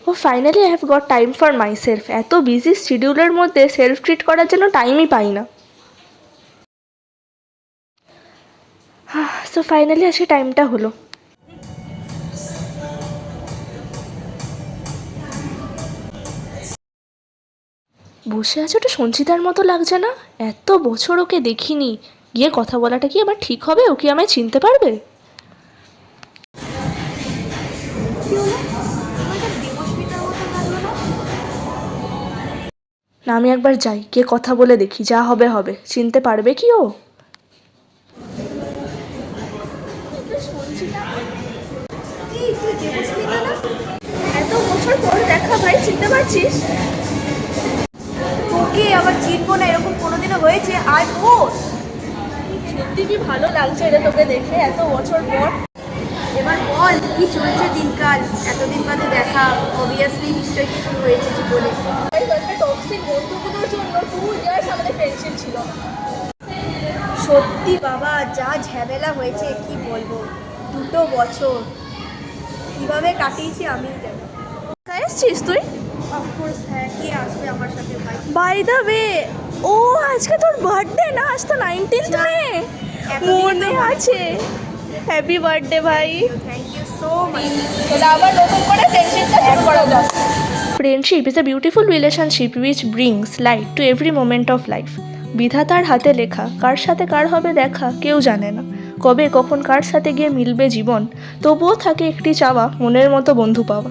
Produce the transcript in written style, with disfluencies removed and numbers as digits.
O finally I have got time for myself. এত busy শিডিউলের মধ্যে self treat করার জন্য টাইমই পাই না। সো ফাইনালি আজকে টাইমটা হলো। বসে আছো তো সঞ্চিতার মতো লাগছে না? এত বছর ওকে দেখিনি, গিয়ে কথা বলাটা কি আবার ঠিক হবে? ও কি আমায় চিনতে পারবে? না, আমি একবার যাই, গিয়ে কথা বলে দেখি, যা হবে হবে। চিনতে পারবে কি ও? এত বছর পর দেখা ভাই, চিনতে পারছিস? তোকে আবার চিনবো না এরকম কোনোদিনও হয়েছে? আর বস, সত্যি কি ভালো লাগছে রে তোকে দেখে এত বছর পর। এবার বল কি চলছে দিনকাল? এতদিন বাদে দেখা, অবভিয়াসলি নিশ্চয়ই কিছু হয়েছে জীবনে। টক্সিক বন্ধুগুলোর জন্য 2 ইয়ার্স আমাদের ফ্রেন্ডশিপ ছিল। সত্যি বাবা, যা ঝামেলা হয়েছে কি বলবো। 2 বছর কিভাবে কাটিয়েছি আমি জানি। কোথায় এসছিস তুই? অফকোর্স হ্যাঁ, কে আসবে আমার সাথে ভাই? বাই দ্য ওয়ে, ও আজকে তোর বার্থডে না? আজ তো 19th মে। মনে আছে? হ্যাপি বার্থডে ভাই। Thank you so much. তাহলে আবার নতুন করে ফ্রেন্ডশিপটা শুরু করা যাক। Friendship is a beautiful relationship which brings light to every moment of life. বিধাতার হাতে লেখা, কার সাথে কার হবে দেখা কেউ জানে না। কবে কখন কার সাথে গিয়ে মিলবে জীবন, তবুও থাকে একটি চাওয়া, মনের মতো বন্ধু পাওয়া।